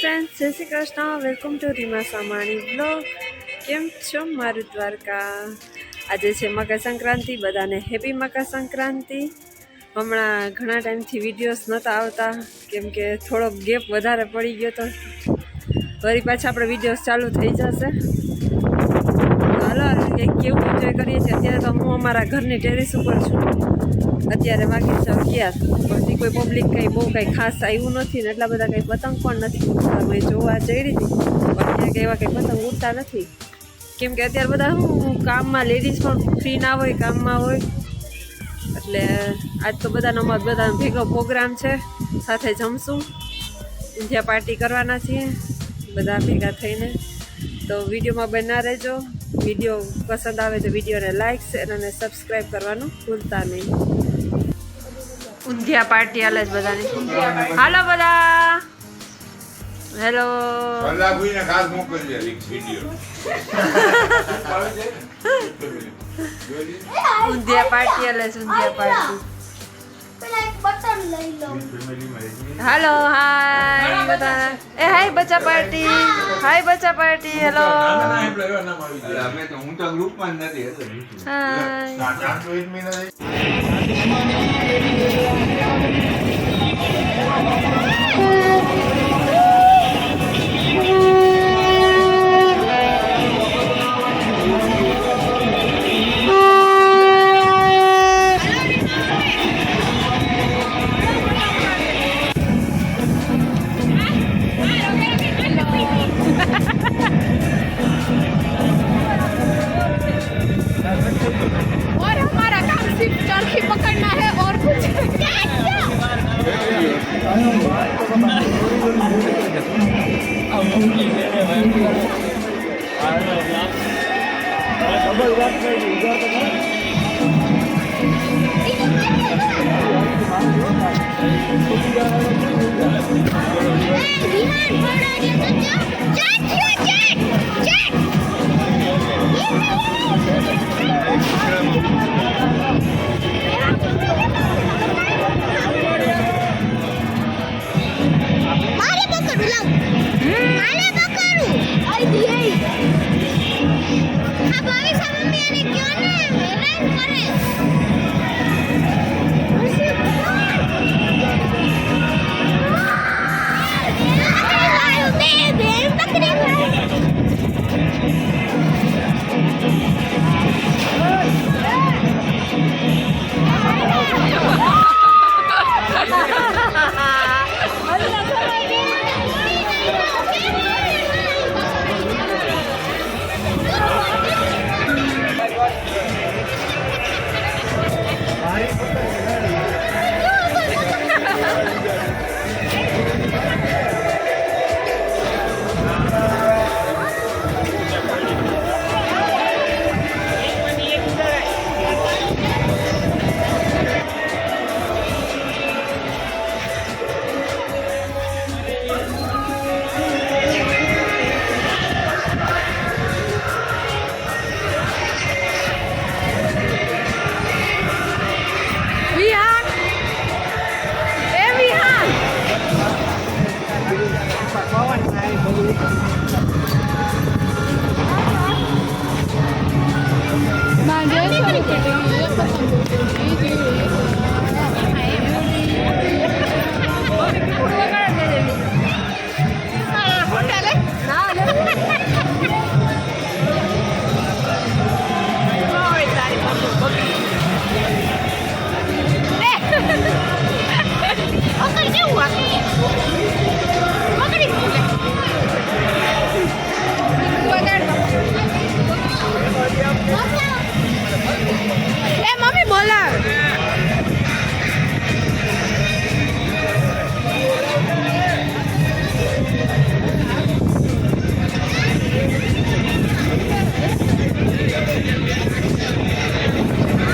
Friends, જય Shri Krishna. Welcome to Reema Samani blog. કેમ છો મારું દ્વારકા? આજે છે મકર સંક્રાંતિ. બધાને હેપી મકર સંક્રાંતિ. હમણાં ઘણા ટાઈમથી વિડીયોઝ નહોતા આવતા કેમ કે થોડોક ગેપ વધારે પડી ગયો તો વળી પાછા આપણે વિડીયોઝ ચાલુ થઈ જશે. હાલો કંઈક કેવું એન્જોય કરીએ છીએ. અત્યારે તો હું અમારા ઘરની ટેરેસ ઉપર છું. અત્યારે વાગે છે 11. પછી કોઈ પબ્લિક કંઈ બહુ કંઈ ખાસ આવ્યું નથી ને એટલા બધા કંઈ પતંગ પણ નથી ઉડતા. મેં જોવા જઈ રહી હતી પણ ત્યાં કંઈ એવા કંઈ પતંગ ઉડતા નથી કેમ કે અત્યારે બધા શું કામમાં, લેડીઝ પણ ફ્રી ના હોય, કામમાં હોય. એટલે આજ તો બધાનો બધાનો ભેગો પ્રોગ્રામ છે. સાથે જમશું, ઊંધિયા પાર્ટી કરવાના છીએ બધા ભેગા થઈને. તો વિડીયોમાં બના રહેજો. વિડીયો પસંદ આવે તો વિડીયોને લાઇક, શેર અને સબસ્ક્રાઈબ કરવાનું ભૂલતા નહીં. ઊંધિયા પાર્ટી હાલે જ બધાની. હાલો બધા, હેલો. ઊંધિયા પાર્ટી હાલે છે, ઊંધિયા પાર્ટી. હાલો, હાય બધા. એ હાય બચ્ચા પાર્ટી, હાય બચ્ચા પાર્ટી. હેલો, હું તો ગ્રુપમાં નથી. चरखी पकड़ना है और कुछ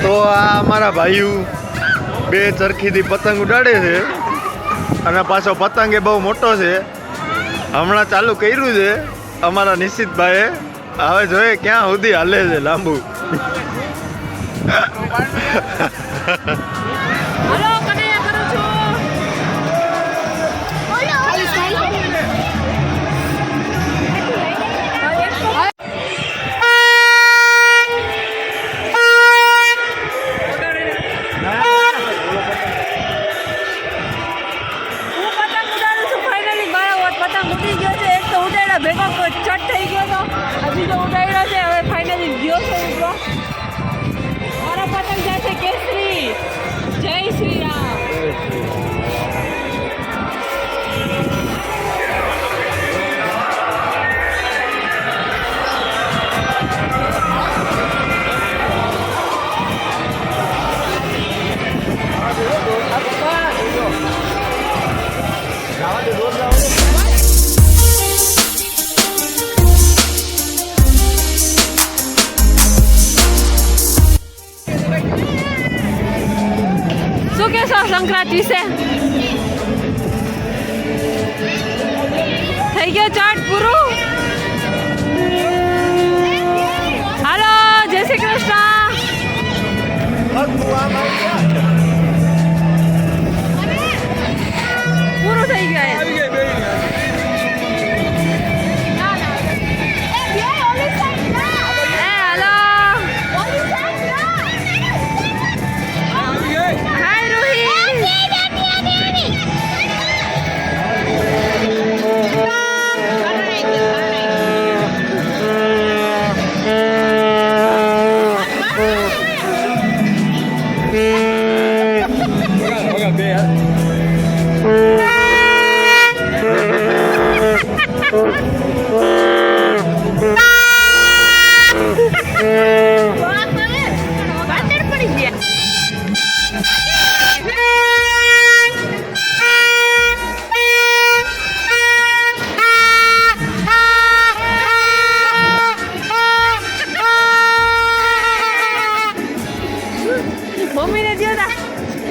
તો આ અમારા ભાઈઓ બે ચરખીથી પતંગ ઉડાડે છે અને પાછો પતંગ એ બહુ મોટો છે. હમણાં ચાલુ કર્યું છે અમારા નિશિતભાઈએ. હવે જોઈએ ક્યાં સુધી હાલે છે લાંબુ. એક ચટ થઈ ગયો તો હજી તો ઉડાડ્યો છે હવે ફાઇનલી ગયો છે ઉડવા મારો પતંગ જાય છે કેસરી જય શ્રી રામ શું કહેશો સંક્રાંત વિશે થઈ ગયો ચાટ પૂરું હાલો જય શ્રી કૃષ્ણ પૂરું થઈ ગયું મમ્મીને દો તા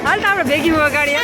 હાલ તો આપણે ભેગી વગાડીએ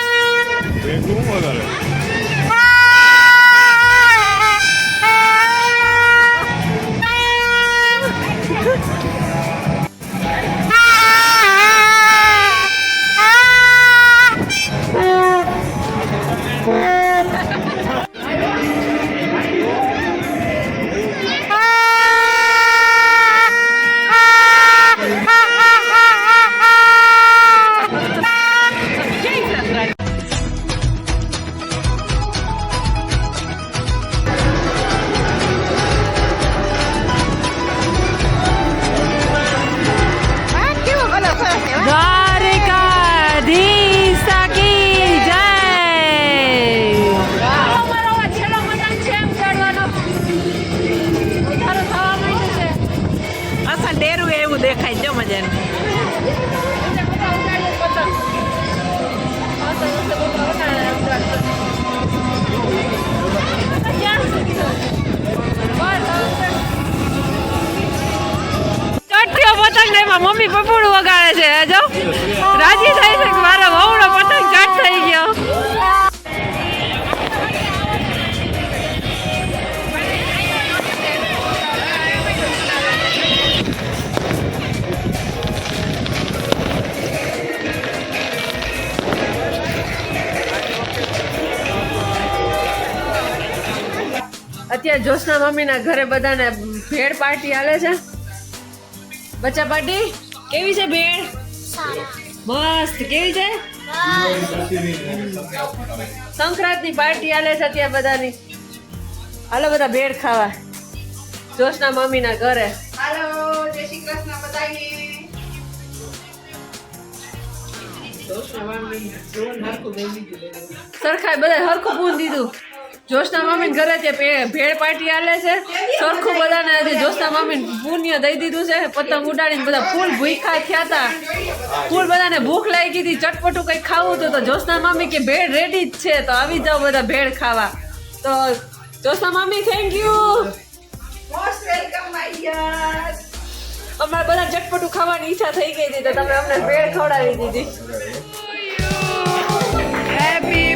દેખાય જો મજાનું પતંગ એમાં મમ્મી પપોડું વગાડે છે જો રાજી થાય છે કે મારો વહુનો પતંગ કટ થઈ ગયો અત્યારે જોશના મમ્મીના ઘરે બધાને ભેળ પાર્ટી હાલે છે બચ્ચા પાર્ટી કેવી છે ભેળ મસ્ત કેવી છે સંક્રાંતની પાર્ટી હાલે છે અત્યારે બધાની હાલો બધા ભેળ ખાવા જોશના મમ્મીના ઘરે હાલો જય શ્રી કૃષ્ણ બધાને સરખા બધા હરખું પૂન દીધું જોશના મમ્મી ઘરે છે ભેળ પાર્ટી હાલે છે સરખું બધાને જોશના મમ્મી પુણ્ય દઈ દીધું છે પતંગ ઉડાડીને બધા ફૂલ ભૂખા થયા હતા ફૂલ બધાને ભૂખ લાગી હતી ચટપટું કંઈક ખાવું હતું તો જોશના મમ્મી કે ભેળ રેડી જ છે તો આવી જાઓ બધા ભેળ ખાવા તો Joshna mummy thank you most welcome my યાર અમારે બધા ચટપટું ખાવાની ઈચ્છા થઈ ગઈ હતી તો તમે અમને ભેળ ખવડાવી દીધી હેપી